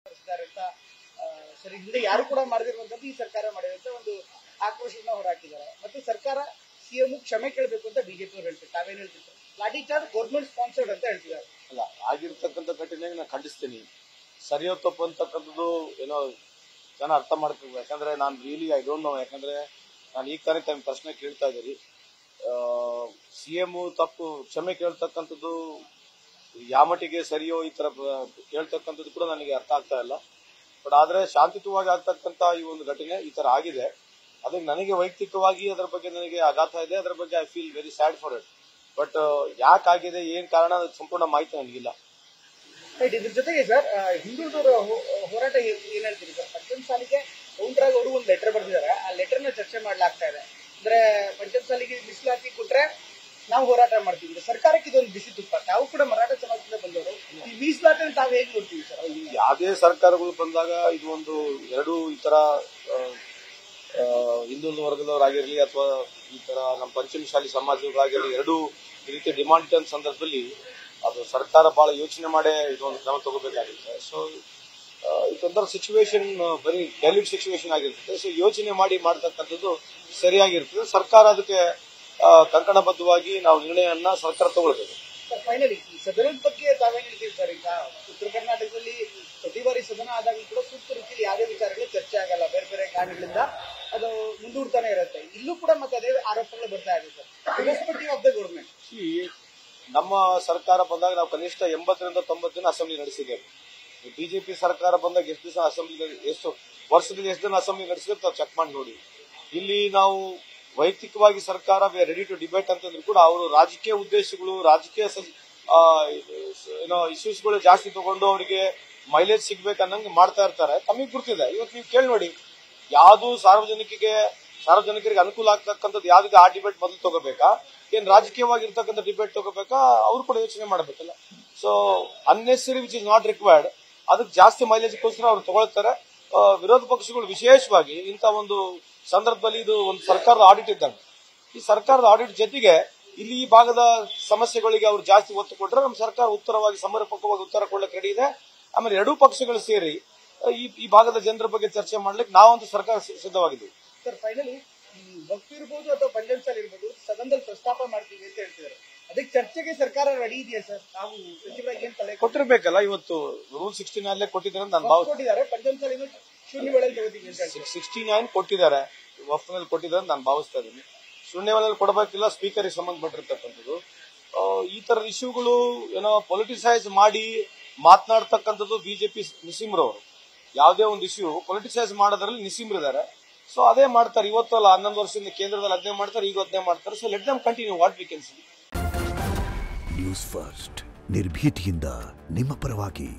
ಅಂತ ಸರಿ ಹಿಂದೆ ಯಾರು ಕೂಡ ಮಾಡದಿರುವಂತದ್ದು ಈ ಸರ್ಕಾರ ಮಾಡಿದಂತ ಒಂದು ಆಕ್ರೋಶನ ಹೊರಹಾಕಿದ್ದಾರೆ. ಮತ್ತು ಸರ್ಕಾರ ಸಿಎಂ ಕ್ಷಮೆ ಕೇಳಬೇಕು ಅಂತ ಬಿಜೆಪಿ ಅವರು ಹೇಳ್ತಾರೆ. ತಾವೇನು ಹೇಳ್ತಿದ್ರು? ಲಾಠಿ ಚಾರ್ಜ್ ಗೌರ್ಮೆಂಟ್ ಸ್ಪಾನ್ಸರ್ಡ್ ಅಂತ ಹೇಳ್ತಿದ್ದಾರೆ. ಅಲ್ಲ, ಆಗಿರ್ತಕ್ಕಂಥ ಘಟನೆಗೆ ನಾನು ಖಂಡಿಸ್ತೀನಿ. ಸರಿಯೋ ತಪ್ಪು ಅಂತಕ್ಕಂಥದ್ದು ಏನೋ ಜನ ಅರ್ಥ ಮಾಡ್ಕೋಬೇಕು. ಯಾಕಂದ್ರೆ ನಾನು ರಿಯಲಿ ಐ ಡೋಂಟ್ ನೋ. ಯಾಕಂದ್ರೆ ನಾನು ಈಗ ತಾನೇ ತಮ್ಮ ಪ್ರಶ್ನೆ ಕೇಳ್ತಾ ಇದ್ದೀರಿ. ಸಿಎಂ ತಪ್ಪು ಕ್ಷಮೆ ಕೇಳ್ತಕ್ಕಂಥದ್ದು ಯಾವ ಮಟ್ಟಿಗೆ ಸರಿಯೋ ಈ ತರ ಕೇಳ್ತಕ್ಕಂಥದ್ದು ಕೂಡ ನನಗೆ ಅರ್ಥ ಆಗ್ತಾ ಇಲ್ಲ. ಬಟ್ ಆದ್ರೆ ಶಾಂತಿಯುತವಾಗಿ ಆಗ್ತಕ್ಕಂಥ ಈ ಒಂದು ಘಟನೆ ಈ ತರ ಆಗಿದೆ. ಅದಕ್ಕೆ ನನಗೆ ವೈಯಕ್ತಿಕವಾಗಿ ಅದರ ಬಗ್ಗೆ ನನಗೆ ಆಘಾತ ಇದೆ. ಅದರ ಬಗ್ಗೆ I feel very sad for it. But ಯಾಕಾಗಿದೆ, ಏನ್ ಕಾರಣ, ಸಂಪೂರ್ಣ ಮಾಹಿತಿ ನನಗಿಲ್ಲ. ಇದ್ರ ಜೊತೆಗೆ ಸರ್, ಹಿಂದುಳಿದವರ ಹೋರಾಟ ಏನ್ ಹೇಳ್ತೀರಿ ಸರ್? ಪಂಚಮ ಸಾಲಿಗೆ ಕೌಂಟ್ರಾಗ್ ಅವರು ಒಂದು ಲೆಟರ್ ಬರೆದಿದ್ದಾರೆ. ಆ ಲೆಟರ್ ನ ಚರ್ಚೆ ಮಾಡ್ಲಾಗ್ತಾ ಇದೆ. ಅಂದ್ರೆ ಪಂಚಮ ಸಾಲಿಗೆ ಮೀಸಲಾತಿ ಕೊಟ್ರೆ ನಾವು ಹೋರಾಟ ಮಾಡ್ತೀವಿ. ಸರ್ಕಾರಕ್ಕೆ ಇದೊಂದು ಬಿಸಿ ತುಪ್ಪ. ತಾವು ಕೂಡ ಮರಾಠ ಸಮಾಜದಿಂದ ಬಂದವರು, ಈ ಮೀಸಲಾತಿ ತಾವು ಹೇಗೆ ನೋಡ್ತೀವಿ ಸರ್? ಯಾವುದೇ ಸರ್ಕಾರಗಳು ಬಂದಾಗ ಇದು ಒಂದು ಎರಡು ಈ ತರ ಹಿಂದುಳಿದ ವರ್ಗದವರಾಗಿರ್ಲಿ ಅಥವಾ ಈ ತರ ನಮ್ಮ ಪಂಚಮಶಾಲಿ ಸಮಾಜದವರಾಗಿರ್ಲಿ, ಎರಡು ಈ ರೀತಿ ಡಿಮಾಂಡ್ ಇದ್ದ ಸಂದರ್ಭದಲ್ಲಿ ಅದು ಸರ್ಕಾರ ಬಹಳ ಯೋಚನೆ ಮಾಡೇ ಇದೊಂದು ಕ್ರಮ ತಗೋಬೇಕಾಗುತ್ತೆ. ಸೊ ಇದೊಂಥರ ಸಿಚುವೇಶನ್ ಬರೀ ಡೆಲಿಟ್ ಸಿಚುವೇಶನ್ ಆಗಿರ್ತದೆ. ಸೊ ಯೋಚನೆ ಮಾಡಿ ಮಾಡ್ತಕ್ಕಂಥದ್ದು ಸರಿಯಾಗಿರ್ತದೆ. ಸರ್ಕಾರ ಅದಕ್ಕೆ ಕಂಕಣಬದ್ಧವಾಗಿ ನಾವು ನಿರ್ಣಯವನ್ನ ಸರ್ಕಾರ ತಗೊಳ್ಬೇಕು. ಫೈನಲಿ ಈ ಸದನದ ಬಗ್ಗೆ ತಾವೇನು ಹೇಳ್ತೀವಿ ಸರ್? ಈಗ ಉತ್ತರ ಕರ್ನಾಟಕದಲ್ಲಿ ಪ್ರತಿ ಬಾರಿ ಸದನ ಆದಾಗಲೂ ಕೂಡ ಸೂಕ್ತ ರೀತಿಯಲ್ಲಿ ಯಾವುದೇ ವಿಚಾರಗಳು ಚರ್ಚೆ ಆಗಲ್ಲ. ಬೇರೆ ಬೇರೆ ಕಾರಣಗಳಿಂದ ಅದು ಮುಂದೂಡ್ತಾನೆ ಇರುತ್ತೆ. ಇಲ್ಲೂ ಕೂಡ ಮತ್ತೆ ಅದೇ ಆರೋಪಗಳು ಬರ್ತಾ ಇದೆ sir. Respective of the government. ನಮ್ಮ ಸರ್ಕಾರ ಬಂದಾಗ ನಾವು ಕನಿಷ್ಠ 80ರಿಂದ 90 ದಿನ ಅಸೆಂಬ್ಲಿ ನಡೆಸಿದ್ದೇವೆ. ಬಿಜೆಪಿ ಸರ್ಕಾರ ಬಂದಾಗ ಎಷ್ಟು ದಿವಸ ಅಸೆಂಬ್ಲಿ, ಎಷ್ಟು ವರ್ಷದಲ್ಲಿ ಎಷ್ಟು ದಿನ ಅಸೆಂಬ್ಲಿ ನಡೆಸಿದ್ರೆ ತಾವು ಚೆಕ್ ಮಾಡಿ ನೋಡಿ. ಇಲ್ಲಿ ನಾವು ವೈಯಕ್ತಿಕವಾಗಿ ಸರ್ಕಾರ ರೆಡಿ ಟು ಡಿಬೇಟ್ ಅಂತಂದ್ರೂ ಕೂಡ ಅವರು ರಾಜಕೀಯ ಉದ್ದೇಶಗಳು, ರಾಜಕೀಯ ಇಶ್ಯೂಸ್ಗಳು ಜಾಸ್ತಿ ತಗೊಂಡು ಅವರಿಗೆ ಮೈಲೇಜ್ ಸಿಗ್ಬೇಕನ್ನಂಗೆ ಮಾಡ್ತಾ ಇರ್ತಾರೆ. ತಮಗೆ ಗುರ್ತಿದೆ. ಇವತ್ತು ನೀವು ಕೇಳಿ ನೋಡಿ, ಯಾವ್ದು ಸಾರ್ವಜನಿಕರಿಗೆ ಅನುಕೂಲ ಆಗ್ತಕ್ಕಂಥದ್ದು ಯಾವ್ದು ಆ ಡಿಬೇಟ್ ಮೊದಲು ತಗೋಬೇಕಾ, ಏನ್ ರಾಜಕೀಯವಾಗಿರ್ತಕ್ಕಂಥ ಡಿಬೇಟ್ ತಗೋಬೇಕಾ, ಅವ್ರು ಕೂಡ ಯೋಚನೆ ಮಾಡಬೇಕಲ್ಲ. So unnecessary which is not required, ಅದಕ್ಕೆ ಜಾಸ್ತಿ ಮೈಲೇಜ್ಗೋಸ್ಕರ ಅವ್ರು ತಗೊಳ್ತಾರೆ. ವಿರೋಧ ಪಕ್ಷಗಳು ವಿಶೇಷವಾಗಿ ಇಂಥ ಒಂದು ಸಂದರ್ಭದಲ್ಲಿ ಇದು ಒಂದು ಸರ್ಕಾರದ ಆಡಿಟ್ ಇದ್ದಂಗೆ. ಈ ಸರ್ಕಾರದ ಆಡಿಟ್ ಜೊತೆಗೆ ಇಲ್ಲಿ ಈ ಭಾಗದ ಸಮಸ್ಯೆಗಳಿಗೆ ಅವ್ರು ಜಾಸ್ತಿ ಒತ್ತು ಕೊಟ್ಟರೆ ನಮ್ಮ ಸರ್ಕಾರ ಉತ್ತರವಾಗಿ ಸಮರ್ಪಕವಾಗಿ ಉತ್ತರ ಕೊಡ್ಲಿಕ್ಕೆ ರೆಡಿ ಇದೆ. ಆಮೇಲೆ ಎರಡೂ ಪಕ್ಷಗಳು ಸೇರಿ ಈ ಭಾಗದ ಜನರ ಬಗ್ಗೆ ಚರ್ಚೆ ಮಾಡ್ಲಿಕ್ಕೆ ನಾವಂತೂ ಸರ್ಕಾರ ಸಿದ್ಧವಾಗಿದ್ದೀವಿ. ಸರ್, ಫೈನಲಿ ವಕ್ಫ್ ಇರ್ಬೋದು ಅಥವಾ ಪಂಚಮಸಾಲಿ ಇರ್ಬೋದು, ಸದನದಲ್ಲಿ ಪ್ರಸ್ತಾಪ ಮಾಡ್ತೀವಿ ಅಂತ ಹೇಳ್ತಿದ್ದಾರೆ. ಅದಕ್ಕೆ ಚರ್ಚೆಗೆ ಸರ್ಕಾರ ರೆಡಿ ಇದೆಯಾ ಸರ್? ನಾವು ಸಚಿವರಾಗಿ ಏನ್ ತಲೆ ಕೊಟ್ಟಿರ್ಬೇಕಲ್ಲ. ಇವತ್ತು ರೂಲ್ 69 ಕೊಟ್ಟಿದ್ದಾರೆ ಅಂತ ನಾನು ಕೊಟ್ಟಿದ್ದಾರೆ. ಪಂಚಮಸಾಲಿ ಶೂನ್ಯ ವೇಳೆಯಲ್ಲಿ ತಗೋತೀವಿ ಅಂತ 69 ಕೊಟ್ಟಿದ್ದಾರೆ, ವಫ್ನಲ್ಲಿ ಕೊಟ್ಟಿದ್ದಾರೆ ಅಂತ ನಾನು ಭಾವಿಸ್ತಾ ಇದ್ದೀನಿ. ಶೂನ್ಯ ವೇಳೆಯಲ್ಲಿ ಕೊಡಬೇಕಿಲ್ಲ, ಸ್ಪೀಕರ್ಗೆ ಸಂಬಂಧಪಟ್ಟಿರ್ತಕ್ಕಂಥದ್ದು. ಈ ತರದ ಇಶ್ಯೂಗಳು ಏನೋ ಪೊಲಿಟಿಸೈಸ್ ಮಾಡಿ ಮಾತನಾಡ್ತಕ್ಕಂಥದ್ದು ಬಿಜೆಪಿ ನಿಸೀಮ್ರವರು. ಯಾವುದೇ ಒಂದು ಇಶ್ಯೂ ಪೊಲಿಟಿಸೈಸ್ ಮಾಡೋದ್ರಲ್ಲಿ ನಿಸೀಮ್ರಿದ್ದಾರೆ. ಸೊ ಅದೇ ಮಾಡ್ತಾರೆ. ಇವತ್ತಲ್ಲ 11 ವರ್ಷದಿಂದ ಕೇಂದ್ರದಲ್ಲಿ ಅದನ್ನೇ ಮಾಡ್ತಾರೆ, ಈಗ ಅದನ್ನೇ ಮಾಡ್ತಾರೆ. So let them continue what we can see. News first, ನಿರ್ಭೀತಿಯಿಂದ ನಿಮ್ಮ ಪರವಾಗಿ.